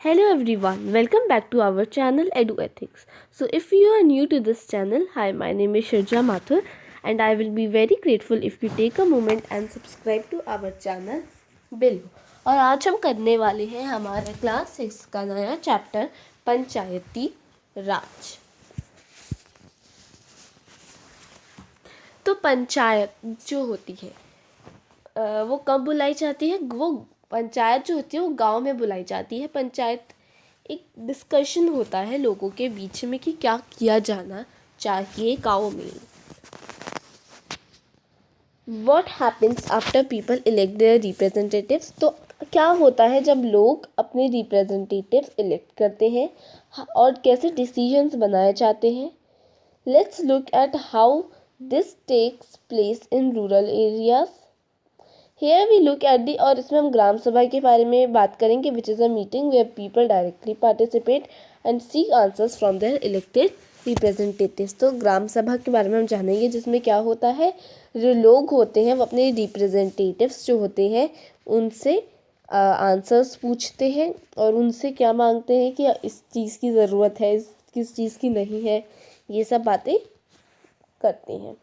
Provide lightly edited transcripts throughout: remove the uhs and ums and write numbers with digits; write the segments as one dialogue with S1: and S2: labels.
S1: Hello everyone, welcome back to our channel EduEthics. So if you are new to this channel, hi, my name is Shirja Mathur and I will be very grateful if you take a moment and subscribe to our channel below. और आज हम करने वाले हैं हमारे class 6 का नया chapter पंचायती राज। तो पंचायत जो होती है वो कब बुलाई जाती है? वो पंचायत जो होती है वो गांव में बुलाई जाती है। पंचायत एक डिस्कशन होता है लोगों के बीच में कि क्या किया जाना चाहिए गांव में। What happens after people elect their representatives? तो क्या होता है जब लोग अपने रिप्रेजेंटेटिव्स इलेक्ट करते हैं और कैसे डिसीजंस बनाए जाते हैं। Let's look at how this takes place in rural areas. Here we look at the और इसमें हम ग्राम सभा के बारे में बात करेंगे which is a meeting where people directly participate and seek answers from their elected representatives. तो ग्राम सभा के बारे में हम जानेंगे जिसमें क्या होता है, जो लोग होते हैं वो अपने रिप्रेजेंटेटिव्स जो होते हैं उनसे आंसर्स पूछते हैं और उनसे क्या मांगते हैं कि इस चीज़ की ज़रूरत है, किस चीज़ की नहीं है, ये सब बातें करते हैं,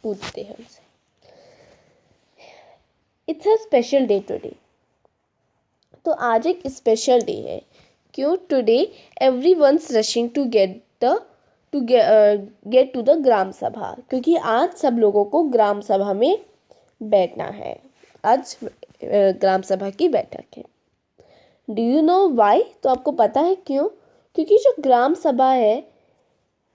S1: पूछते हैं उनसे। It's a special day today. तो आज एक स्पेशल डे है। क्यों? Today everyone's rushing to get to the gram sabha, क्योंकि आज सब लोगों को ग्राम सभा में बैठना है। आज ग्राम सभा की बैठक है। Do you know why? तो आपको पता है क्यों? क्योंकि जो ग्राम सभा है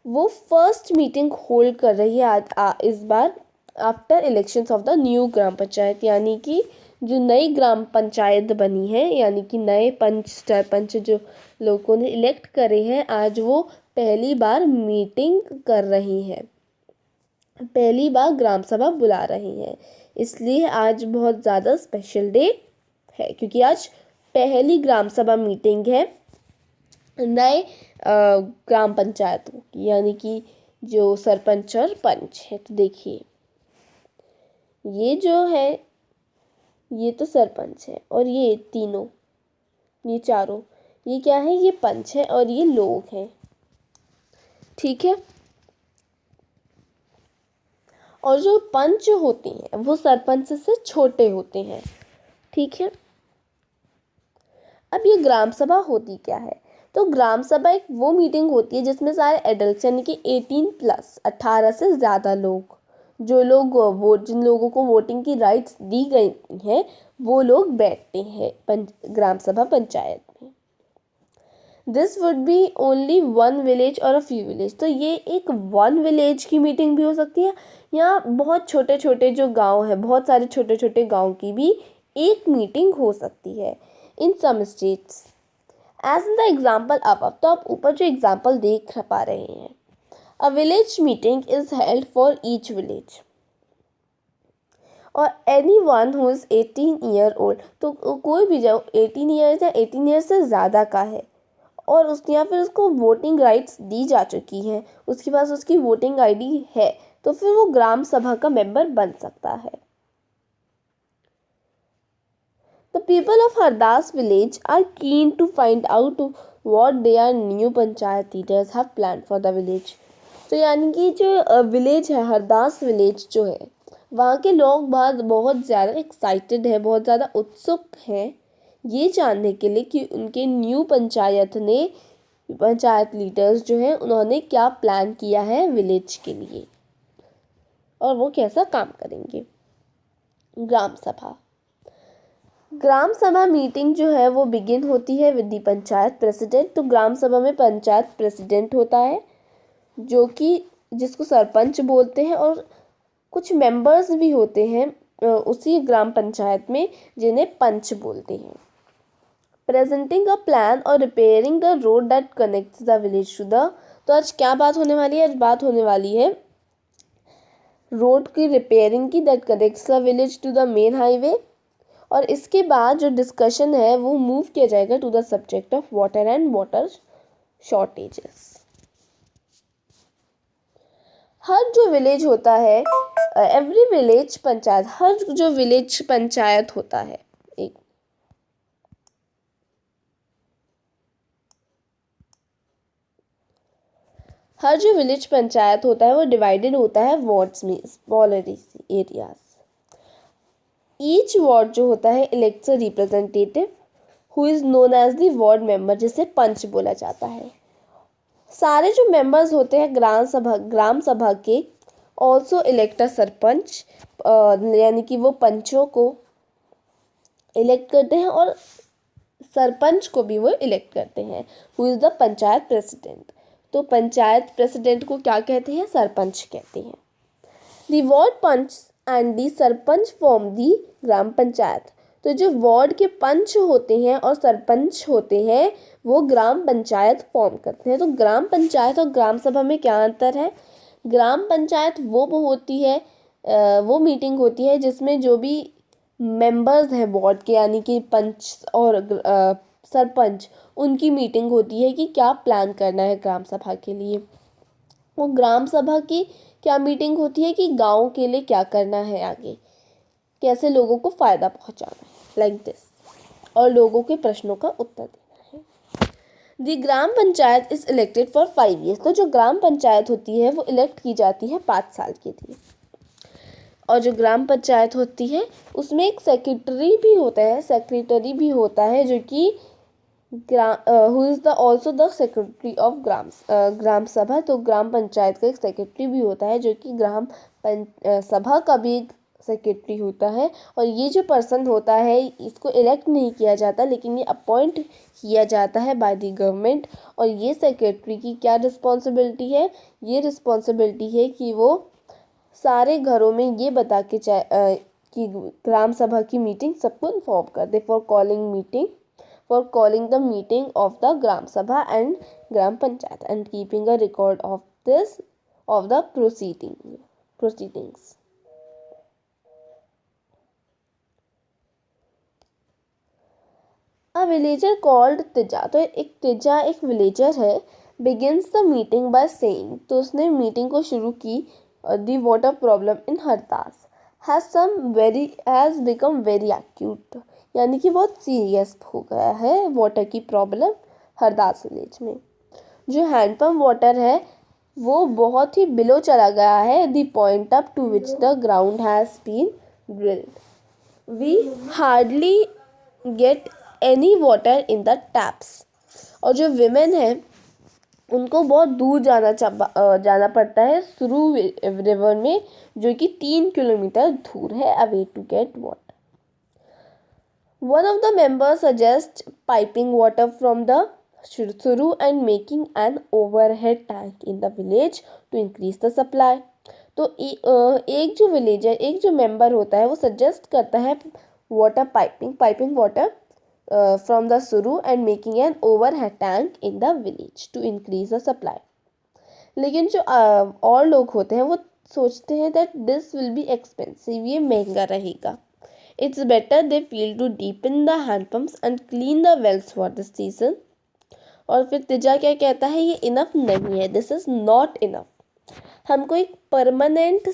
S1: वो फर्स्ट मीटिंग होल्ड कर रही है इस बार after elections of the new gram panchayat, यानी कि जो नई ग्राम पंचायत बनी है, यानी कि नए सरपंच जो लोगों ने इलेक्ट करे हैं, आज वो पहली बार मीटिंग कर रही हैं, पहली बार ग्राम सभा बुला रही हैं। इसलिए आज बहुत ज़्यादा स्पेशल डे है क्योंकि आज पहली ग्राम सभा मीटिंग है नए ग्राम पंचायतों की, यानी कि जो सरपंच और पंच है। तो देखिए ये जो है ये तो सरपंच है और ये तीनों, ये चारों, ये क्या है? ये पंच है और ये लोग हैं, ठीक है। और जो पंच होते हैं वो सरपंच से छोटे होते हैं, ठीक है। अब ये ग्राम सभा होती क्या है? तो ग्राम सभा एक वो मीटिंग होती है जिसमें सारे एडल्ट यानी कि 18+ 18 से ज़्यादा लोग, जो लोग जिन लोगों को वोटिंग की राइट्स दी गई हैं वो लोग बैठते हैं ग्राम सभा पंचायत में। This would be only one village और अ फ्यू विलेज। तो ये एक वन विलेज की मीटिंग भी हो सकती है या बहुत छोटे छोटे जो गांव है, बहुत सारे छोटे छोटे गांव की भी एक मीटिंग हो सकती है in some states as in the example अब। तो आप ऊपर जो एग्जाम्पल देख पा रहे हैं, a village meeting is held for each village और any one who is 18 year old. तो कोई भी जो 18 ईयर्स या 18 ईयर्स से ज़्यादा का है और या फिर उसको वोटिंग राइट्स दी जा चुकी हैं, उसके पास उसकी वोटिंग आईडी है, तो फिर वो ग्राम सभा का मेंबर बन सकता है। The people of Hardas village are keen to find out what their new panchayat leaders have planned for the village. तो यानी कि जो विलेज है, हरदास विलेज जो है, वहाँ के लोग बहुत ज़्यादा एक्साइटेड है, बहुत ज़्यादा उत्सुक हैं ये जानने के लिए कि उनके न्यू पंचायत लीडर्स जो हैं उन्होंने क्या प्लान किया है विलेज के लिए और वो कैसा काम करेंगे। ग्राम सभा मीटिंग जो है वो बिगिन होती है विद द पंचायत प्रेसिडेंट। तो ग्राम सभा में पंचायत प्रेसिडेंट होता है जो कि जिसको सरपंच बोलते हैं और कुछ मेंबर्स भी होते हैं उसी ग्राम पंचायत में जिन्हें पंच बोलते हैं। प्रेजेंटिंग अ प्लान और repairing the road that connects the village to the. तो आज क्या बात होने वाली है? आज बात होने वाली है रोड की रिपेयरिंग की, that connects the village to the main highway. और इसके बाद जो डिस्कशन है वो मूव किया जाएगा to the subject of water and water shortages. हर जो विलेज होता है, एवरी विलेज पंचायत, हर जो विलेज पंचायत होता है एक, हर जो विलेज पंचायत होता है वो डिवाइडेड होता है वार्ड्स में, स्मॉलर एरियाज। ईच वार्ड जो होता है elects a representative who is known as the ward member, जिसे पंच बोला जाता है। सारे जो मेंबर्स होते हैं ग्राम सभा के ऑल्सो इलेक्ट अ सरपंच, यानी कि वो पंचों को इलेक्ट करते हैं और सरपंच को भी वो इलेक्ट करते हैं, who is the panchayat president. तो पंचायत प्रेसिडेंट को क्या कहते हैं? सरपंच कहते हैं। The ward panch and the sarpanch form the gram panchayat. तो जो वार्ड के पंच होते हैं और सरपंच होते हैं वो ग्राम पंचायत फॉर्म करते हैं। तो ग्राम पंचायत और ग्राम सभा में क्या अंतर है? ग्राम पंचायत वो होती है, वो मीटिंग होती है जिसमें जो भी मेंबर्स हैं वार्ड के, यानी कि पंच और सरपंच, उनकी मीटिंग होती है कि क्या प्लान करना है ग्राम सभा के लिए। वो ग्राम सभा की क्या मीटिंग होती है कि गांव के लिए क्या करना है, आगे कैसे लोगों को फ़ायदा पहुंचाना है, लाइक दिस, और लोगों के प्रश्नों का उत्तर देना है। The gram panchayat is elected for 5 years। तो जो ग्राम पंचायत होती है वो इलेक्ट की जाती है 5 साल के लिए। और जो ग्राम पंचायत होती है उसमें एक सेक्रेटरी भी होता है जो कि who is the also the secretary of gram sabha. तो ग्राम पंचायत का एक सेक्रेटरी भी होता है जो कि सभा का भी एक सेक्रेटरी होता है। और ये जो पर्सन होता है इसको इलेक्ट नहीं किया जाता, लेकिन ये अपॉइंट किया जाता है बाय द गवर्नमेंट। और ये सेक्रेटरी की क्या रिस्पॉन्सिबिलिटी है? ये रिस्पॉन्सिबिलिटी है कि वो सारे घरों में ये बता के कि ग्राम सभा की मीटिंग सबको इन्फॉर्म कर दे, for calling the meeting of the gram sabha and gram panchayat and keeping a record of the proceedings. A villager called Tija, तो एक विलेजर है, begins the meeting by saying, तो उसने मीटिंग को शुरू की, the water problem in Hardas has become very acute, यानी कि बहुत सीरियस हो गया है वाटर की प्रॉब्लम हरदास विलेज में। जो हैंडपम्प वाटर है वो बहुत ही बिलो चला गया है, the point up to which the ground has been drilled. We hardly get any water in the taps. और जो विमेन है उनको बहुत दूर जाना पड़ता है सुरू रिवर में, जो कि 3 किलोमीटर दूर है, away to get water. One of the members suggests piping water from the Suru and making an overhead tank in the village to increase the supply. तो एक जो मेंबर होता है वो सजेस्ट करता है water piping water from the Suru and making an overhead tank in the village to increase the supply. लेकिन जो और लोग होते हैं वो सोचते हैं that this will be expensive, ये महंगा रहेगा। It's better they feel to deepen the hand pumps and clean the wells for this season. और फिर तिजा क्या कहता है? ये इनफ नहीं है, दिस इज़ नॉट इनफ। हमको एक परमानेंट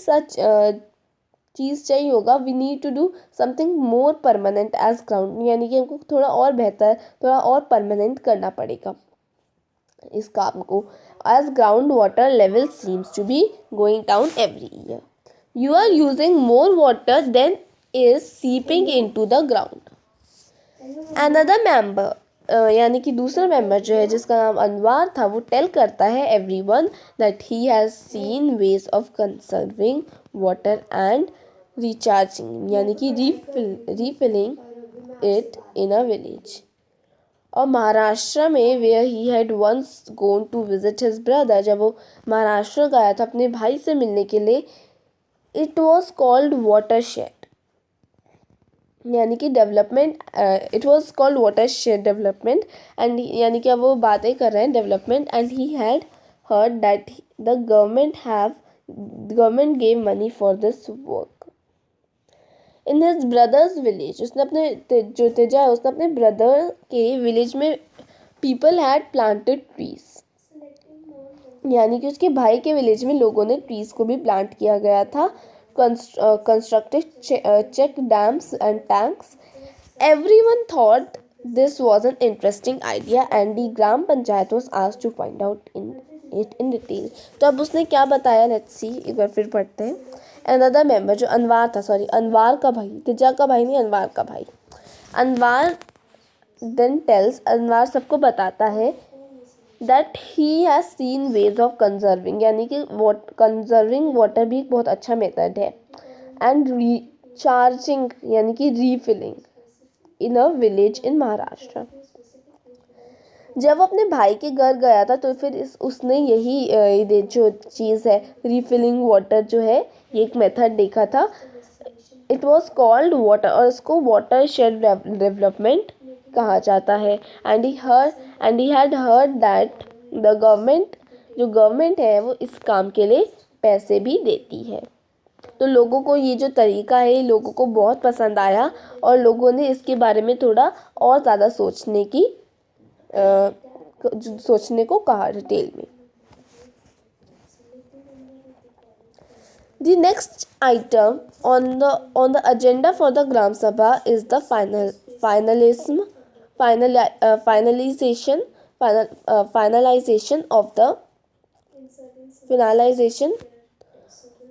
S1: चीज़ चाहिए होगा, we need to do something more permanent as ground, यानी कि हमको थोड़ा और बेहतर, थोड़ा और परमानेंट करना पड़ेगा इस काम को, as ground water level seems to be going down every year. You are using more water than is seeping into the ground. Another member, यानी कि दूसरा मेंबर जो है जिसका नाम अनवार था, वो टेल करता है everyone that he has seen ways of conserving water and recharging, यानी कि refilling it in a village. और महाराष्ट्र में where he had once gone to visit his brother, जब वो महाराष्ट्र गया था अपने भाई से मिलने के लिए, it was called watershed, यानी कि development, it was called watershed development, and यानी कि अब वो बातें कर रहे हैं development, and he had heard that the government gave money for this work in his brothers village. उसने अपने जो तेजा है उसने अपने ब्रदर के विलेज में पीपल हैड प्लांटेड ट्रीज, यानी कि उसके भाई के विलेज में लोगों ने ट्रीज को भी प्लांट किया गया था, constructed check dams and tanks. Everyone thought this was an interesting idea and the Gram Panchayat was asked to find out it in detail. तो अब उसने क्या बताया, लेट्स सी, एक बार फिर पढ़ते हैं। अनदर मेंबर, जो अनवार था, सॉरी अनवार का भाई, तिजा का भाई नहीं, अनवार का भाई। अनवार देन टेल्स, अनवार सबको बताता है that he has seen ways of conserving, यानी कि कंजर्विंग वाटर भी एक बहुत अच्छा मेथड है, एंड रिचार्जिंग यानी कि refilling in a village in Maharashtra. जब वो अपने भाई के घर गया था तो फिर उसने यही जो चीज़ है रीफिलिंग वाटर जो है, ये एक मेथड देखा था। इट वॉज कॉल्ड वाटर, और इसको वाटर शेड डेवलपमेंट कहा जाता है। And he had heard that the government, जो गवर्नमेंट है वो इस काम के लिए पैसे भी देती है। तो लोगों को ये जो तरीका है, लोगों को बहुत पसंद आया, और लोगों ने इसके बारे में थोड़ा और ज़्यादा सोचने को कहा डिटेल में। The next item on the agenda for the Gram Sabha is the finalization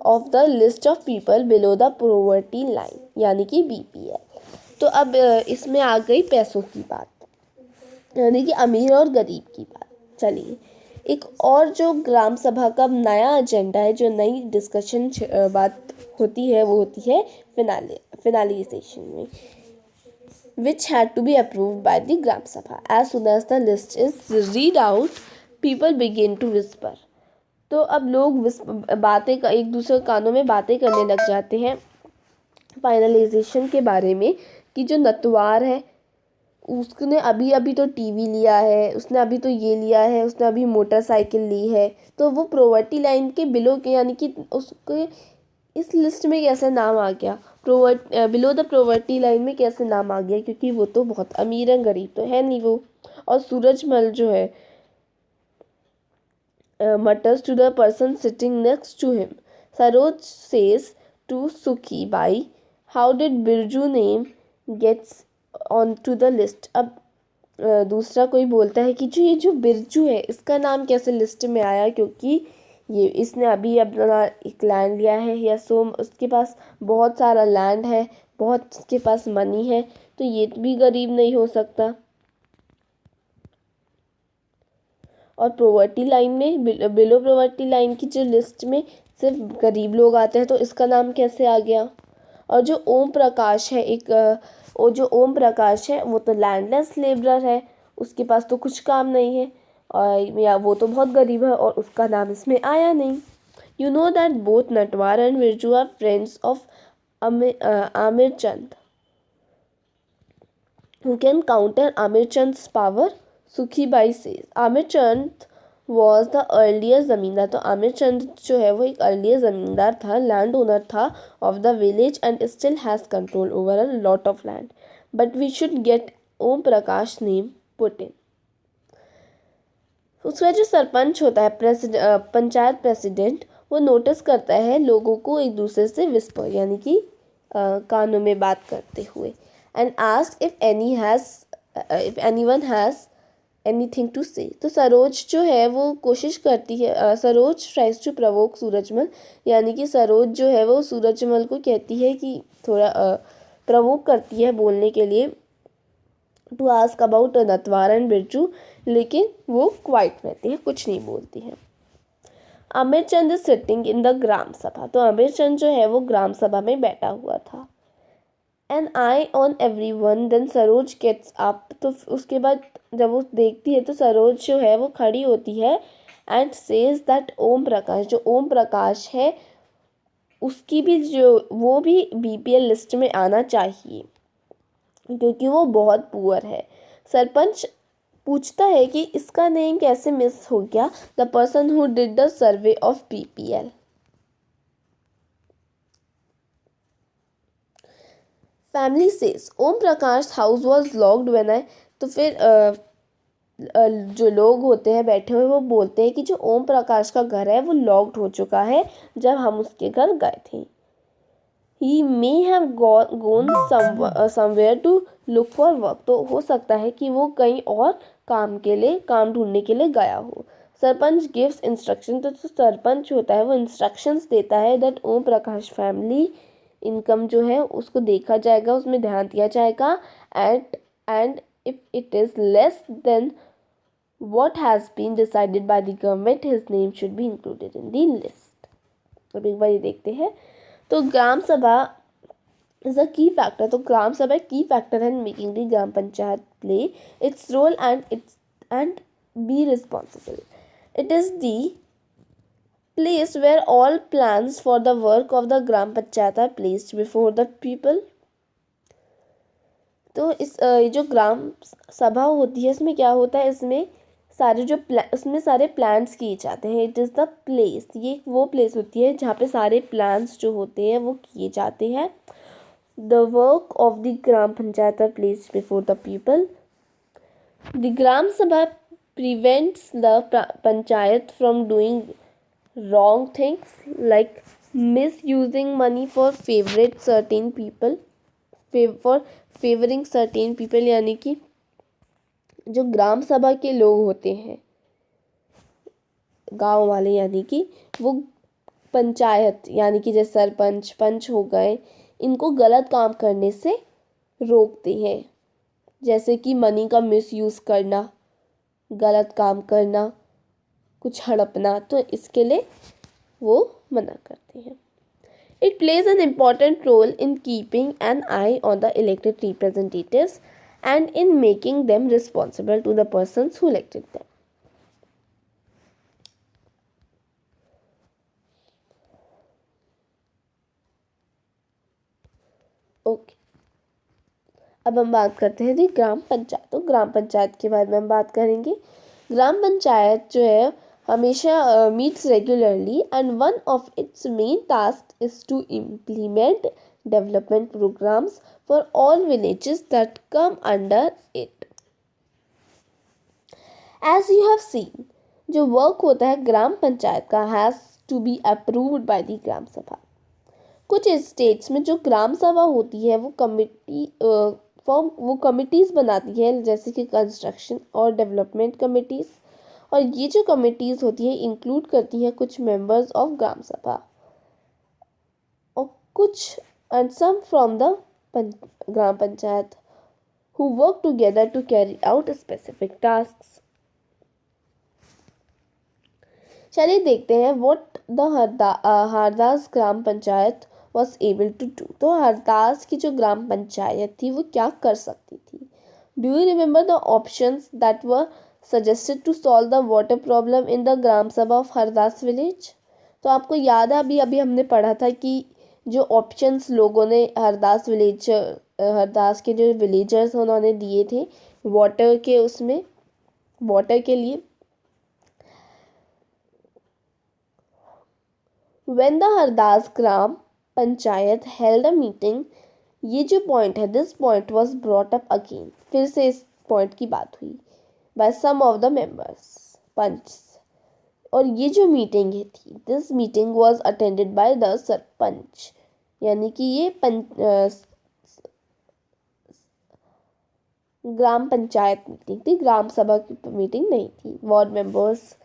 S1: of the list of people below the poverty line, यानी कि BPL। तो अब इसमें आ गई पैसों की बात, यानी कि अमीर और गरीब की बात। चलिए, एक और जो ग्राम सभा का नया एजेंडा है, जो नई डिस्कशन बात होती है, वो होती है फिनालाइजेशन में, which had to be approved by the gram sabha. As soon as the list is read out, people begin to whisper. तो अब लोग बातें एक दूसरे कानों में बातें करने लग जाते हैं फाइनलाइजेशन के बारे में, कि जो नटवार है उसने अभी अभी तो टीवी लिया है, उसने अभी तो ये लिया है, उसने अभी मोटरसाइकिल ली है, तो वो प्रोवर्टी लाइन के बिलो के, यानी कि उसके इस लिस्ट में कैसे नाम आ गया, बिलो द प्रोवर्टी लाइन में कैसे नाम आ गया, क्योंकि वो तो बहुत अमीर है, गरीब तो है नहीं वो। और सूरजमल जो है mutters to the person sitting next to him. Saroj says to Sukhi Bai, how did Birju name gets onto the list? अब दूसरा कोई बोलता है कि ये जो बिरजू है इसका नाम कैसे लिस्ट में आया, क्योंकि ये इसने अभी अपना एक लैंड लिया है, या सो उसके पास बहुत सारा लैंड है, बहुत उसके पास मनी है, तो ये भी गरीब नहीं हो सकता। और प्रोवर्टी लाइन में, बिलो प्रोवर्टी लाइन की जो लिस्ट में सिर्फ गरीब लोग आते हैं, तो इसका नाम कैसे आ गया। और जो ओम प्रकाश है, वो जो ओम प्रकाश है वो तो लैंडलेस लेबरर है, उसके पास तो कुछ काम नहीं है, और या वो तो बहुत गरीब है, और उसका नाम इसमें आया नहीं। You know that both Natwar and Birju are friends of Amir Chand, who can counter Amir Chand's power? Sukhi Bai says. Amir Chand was the earliest जमींदार, तो आमिर चंद जो है वो एक earliest जमींदार था, लैंड ओनर था of the village and still has control over a lot of land. But we should get Om Prakash name put in. उसका जो सरपंच होता है, पंचायत प्रेसिडेंट, वो नोटिस करता है लोगों को एक दूसरे से विस्पर, यानी कि कानों में बात करते हुए, and ask if anyone has anything to say. तो सरोज जो है वो कोशिश करती है, Saroj tries to provoke Surajmal, यानी कि सरोज जो है वो सूरजमल को कहती है कि थोड़ा प्रवोक करती है बोलने के लिए, to ask about Natwar and Birju, लेकिन वो क्वाइट रहती है, कुछ नहीं बोलती है। Amir Chand is sitting in the gram sabha, तो आमिर चंद जो है वो ग्राम सभा में बैठा हुआ था। An eye on every one, then Saroj gets up, तो उसके बाद जब वो देखती है तो सरोज जो है वो खड़ी होती है, एंड सेज दैट ओम प्रकाश, जो ओम प्रकाश है उसकी भी वो भी BPL लिस्ट में आना चाहिए, क्योंकि वो बहुत पुअर है। सरपंच पूछता है कि इसका नेम कैसे मिस हो गया, the person who did the survey of BPL। Family says Om Prakash house was locked when I, तो फिर जो लोग होते हैं बैठे हुए वो बोलते हैं कि जो ओम प्रकाश का घर है वो लॉक्ड हो चुका है जब हम उसके घर गए थे। He may have gone somewhere to look for work, तो हो सकता है कि वो कहीं और काम ढूंढने के लिए गया हो। सरपंच गिव्स इंस्ट्रक्शन, तो जो सरपंच होता है वो इंस्ट्रक्शंस देता है that Om Prakash family income जो है उसको देखा जाएगा, उसमें ध्यान दिया जाएगा। And if it is less than what has been decided by the government, his name should be included in the list. अब एक बार ये देखते हैं। तो ग्राम सभा इज अ की फैक्टर, तो ग्राम सभा की फैक्टर है making the gram panchayat play its role and be responsible. It is the place where all plans for the work of the gram panchayat are placed before the people. तो इस ये जो ग्राम सभा होती है इसमें क्या होता है, इसमें सारे जो उसमें सारे प्लान्स किए जाते हैं. इट इज़ द प्लेस, ये वो प्लेस होती है जहाँ पे सारे प्लान्स जो होते हैं वो किए जाते हैं. The work of the gram panchayat are placed before the people. The gram sabha prevents the panchayat from doing wrong things like misusing money for favourite certain people, for favouring certain people, यानी कि जो ग्राम सभा के लोग होते हैं गांव वाले, यानी कि वो पंचायत यानी कि जैसे सरपंच पंच हो गए, इनको गलत काम करने से रोकते हैं. जैसे कि मनी का मिसयूज़ करना, गलत काम करना, कुछ हड़पना, तो इसके लिए वो मना करते हैं. It plays an important role in keeping an eye on the elected representatives and in making them responsible to the persons who elected them. Okay, अब हम बात करते हैं जी ग्राम पंचायत. तो ग्राम पंचायत के बारे में हम बात करेंगे. ग्राम पंचायत जो है हमेशा meets regularly and one of its main task is to implement development programmes for all villages that come under it. As you have seen, जो वर्क होता है ग्राम पंचायत का has to be approved by the gram sabha. कुछ states में जो ग्राम सभा होती है वो कमिटीज़ बनाती है, जैसे कि कंस्ट्रक्शन और डेवलपमेंट कमिटीज़. और ये जो कमिटीज़ होती है इंक्लूड करती है कुछ मेंबर्स ऑफ ग्राम सभा और कुछ and some from the gram panchayat who work together to carry out specific tasks. चलिए देखते हैं what the Hardas gram panchayat was able to do. तो हरदास की जो ग्राम पंचायत थी वो क्या कर सकती थी. Do you remember the options that were suggested to solve the water problem in the ग्राम सभा of हरदास विलेज. तो आपको याद है अभी अभी हमने पढ़ा था कि जो ऑप्शंस लोगों ने हरदास के जो विलेजर्स उन्होंने दिए थे वाटर के, उसमें वाटर के लिए. When the Hardas gram panchayat held a meeting, ये जो पॉइंट है this point was brought up again, फिर से इस पॉइंट की बात हुई by some of the members panch. और ये जो मीटिंग है थी this meeting was attended by the sarpanch, यानी कि ये ग्राम पंचायत मीटिंग थी, ग्राम सभा की मीटिंग नहीं थी. वार्ड मेंबर्स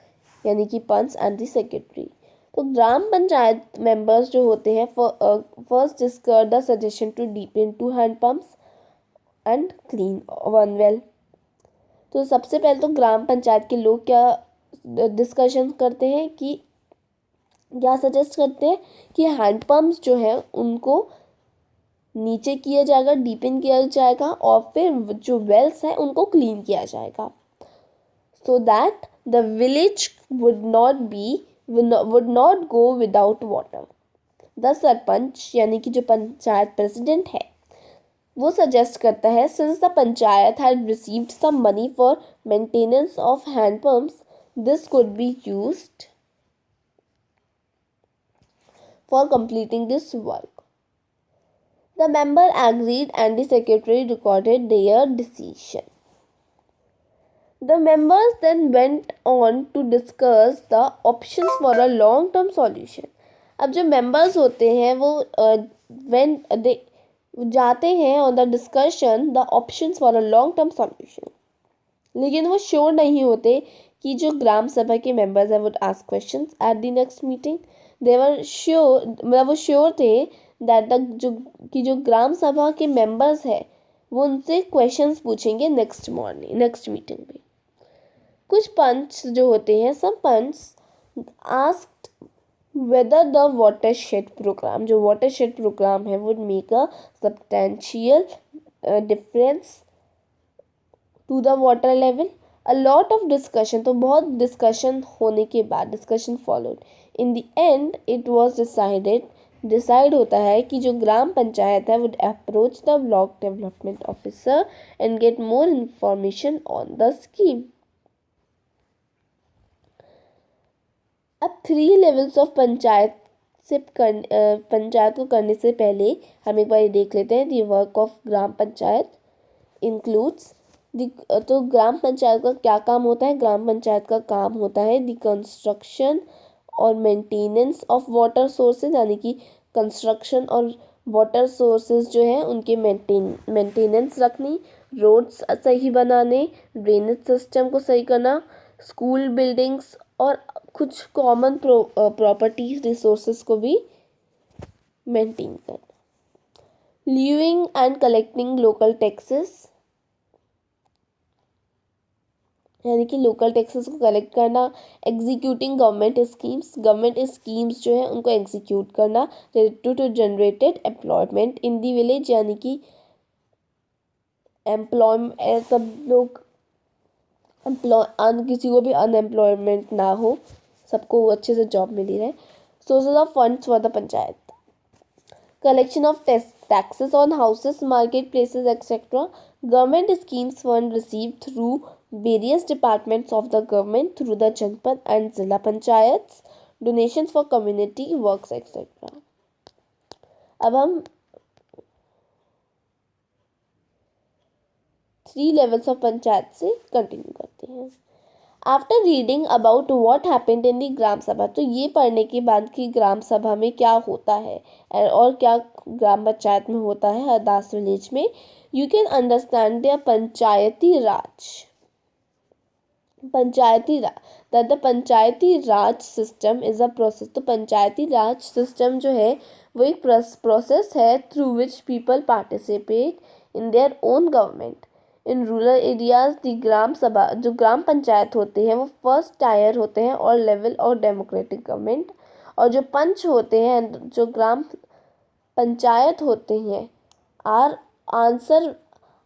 S1: यानी कि पंच एंड द सेक्रेटरी. तो ग्राम पंचायत मेंबर्स जो होते हैं first discuss the suggestion to deepen 2 hand pumps and clean 1 well. तो सबसे पहले तो ग्राम पंचायत के लोग क्या डिस्कशन करते हैं कि क्या सजेस्ट करते हैं कि हैंड पंप्स जो है उनको नीचे किया जाएगा, डीपन किया जाएगा और फिर जो वेल्स हैं उनको क्लीन किया जाएगा so that the village would not go without water. The sarpanch यानी कि जो पंचायत प्रेसिडेंट है वो सजेस्ट करता है since the panchayat had received some money for maintenance of hand pumps, this could be used for completing this work. The member agreed and the secretary recorded their decision. The members then went on to discuss the options for a long-term solution. अब जो members होते हैं वो when they जाते हैं on the discussion the options for a long-term solution, लेकिन वो sure नहीं होते कि जो ग्राम सभा के मेंबर्स हैं would ask questions at the next meeting. They were sure, मतलब वो श्योर थे दैट द जो ग्राम सभा के मेंबर्स हैं वो उनसे क्वेश्चंस पूछेंगे नेक्स्ट मीटिंग में। कुछ पंच जो होते हैं, सब पंच asked whether the watershed program, जो watershed program है, would make a substantial difference to the water level. A lot of discussion, तो बहुत discussion होने के बाद, discussion followed. In the end it was decide होता है कि जो ग्राम पंचायत है would approach the block development officer and get more information on the scheme. अब 3 लेवल्स ऑफ पंचायत को करने से पहले हम एक बार देख लेते हैं the work of gram panchayat includes. तो ग्राम पंचायत का क्या काम होता है? ग्राम पंचायत का काम होता है दी कंस्ट्रक्शन और मेंटेनेंस ऑफ वाटर सोर्सेज, यानी कि कंस्ट्रक्शन और वाटर सोर्सेज जो है उनके मेंटेनेंस रखनी, रोड्स सही बनाने, ड्रेनेज सिस्टम को सही करना, स्कूल बिल्डिंग्स और कुछ कॉमन प्रॉपर्टीज रिसोर्सेज को भी मेंटेन करना। Levying and collecting local taxes, यानी कि लोकल टैक्सेस को कलेक्ट करना। एग्जीक्यूटिंग गवर्नमेंट स्कीम्स जो है उनको एग्जीक्यूट करना to generated employment in the village, यानी कि एम्प्लॉयमेंट, सब लोग किसी को भी अनएम्प्लॉयमेंट ना हो, सबको अच्छे से जॉब मिली रहे। Sources of funds for the panchayat, collection of taxes on houses, market places etcetera. Government schemes fund received through various departments of the government through the जनपद एंड जिला panchayat, donations for community works etcetera. अब हम 3 levels of panchayat से continue करते हैं। After reading about what happened in the gram sabha, तो ये पढ़ने के बाद कि ग्राम सभा में क्या होता है और क्या ग्राम पंचायत में होता है हरदास विलेज में, you can understand the panchayati raj system is a process. तो पंचायती राज सिस्टम जो है वो एक प्रोसेस है through which people participate in their own government. In rural areas the gram sabha, जो ग्राम पंचायत होते हैं वो फर्स्ट टायर होते हैं और लेवल और डेमोक्रेटिक गवर्नमेंट, और जो पंच होते हैं, जो ग्राम पंचायत होते हैं, are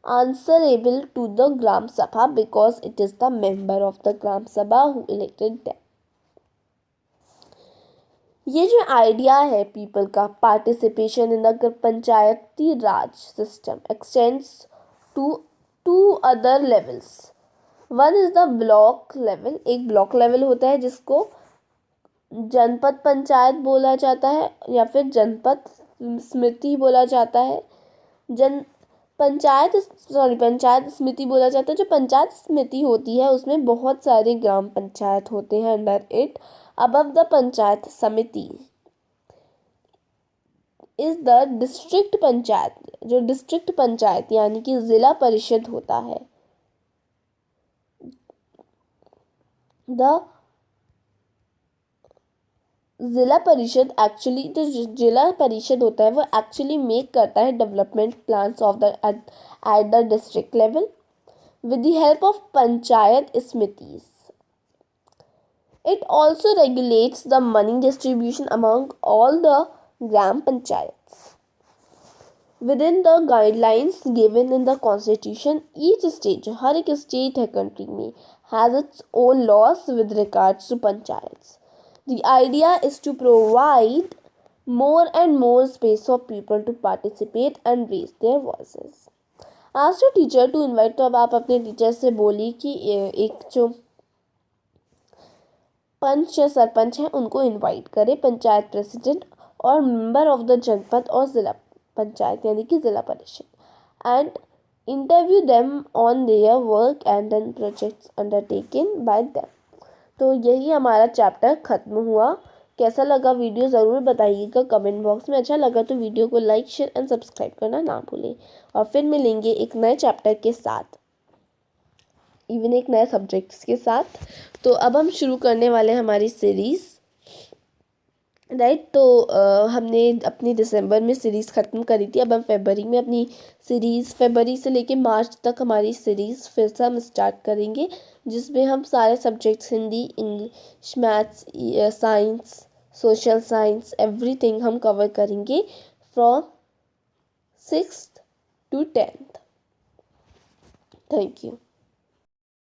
S1: answerable to the gram sabha because it is the member of the gram sabha who elected them. ये जो आइडिया है पीपल का participation in the panchayati raj system extends to 2 other levels. One is the block level, एक block level होता है जिसको जनपद पंचायत बोला जाता है या फिर जनपद समिति बोला जाता है। पंचायत समिति बोला जाता है। जो पंचायत समिति होती है उसमें बहुत सारे ग्राम पंचायत होते हैं under it. Above the panchayat समिति इज द डिस्ट्रिक्ट पंचायत, जो डिस्ट्रिक्ट पंचायत यानी कि जिला परिषद होता है। द जिला परिषद एक्चुअली, तो जिला परिषद होता है वो एक्चुअली मेक करता है development plans of the at the district level with the help of panchayat samitis. It also regulates the money distribution among all the gram panchayats within the guidelines given in the constitution. Each state, हर एक state है country में, has its own laws with regards to panchayats. The idea is to provide more and more space for people to participate and raise their voices. Ask your teacher to invite, तो अब आप अपने teacher से बोलिए कि एक जो पंच या सरपंच है उनको इनवाइट करें, पंचायत प्रेसिडेंट और मेंबर ऑफ द जनपद और जिला पंचायत यानी कि zila parishad, and interview them on their work and then projects undertaken by them. तो यही हमारा चैप्टर ख़त्म हुआ। कैसा लगा वीडियो ज़रूर बताइएगा कमेंट बॉक्स में। अच्छा लगा तो वीडियो को लाइक शेयर एंड सब्सक्राइब करना ना भूलें, और फिर मिलेंगे एक नए चैप्टर के साथ। इवन एक नए सब्जेक्ट्स के साथ। तो अब हम शुरू करने वाले हैं हमारी सीरीज़, राइट। तो हमने अपनी दिसंबर में सीरीज़ ख़त्म करी थी। अब हम फरवरी में अपनी सीरीज़, फरवरी से लेके मार्च तक हमारी सीरीज़ फिर से हम स्टार्ट करेंगे, जिसमें हम सारे subjects, Hindi, English, maths, science, social science, everything हम कवर करेंगे from 6th to 10th। Thank you.